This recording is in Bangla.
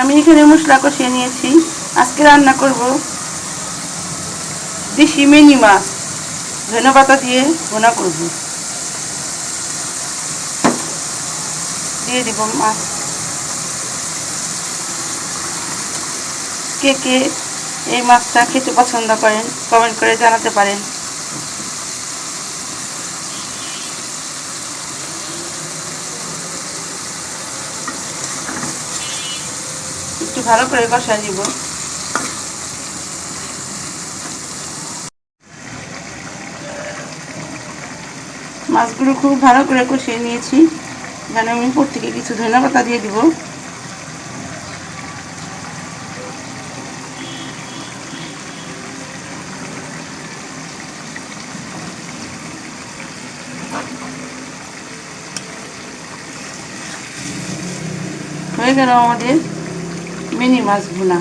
আমি এখানে মশলা কষিয়ে নিয়েছি। আজকে রান্না করব দেশি মিনি মাছ, ধনেপাতা দিয়ে ভুনা করব। দিয়ে দিব মাছ। কে কে এই মাছটা খেতে পছন্দ করেন কমেন্ট করে জানাতে পারেন। একটু ভালো করে কষায় নিব। মাছগুলো খুব ভালো করে কষিয়ে নিয়েছি। এখানে আমি উপর থেকে কিছু ধনেপাতা দিয়ে দিব। হয়ে গেল আমাদের মিনি মাছ ভুনা।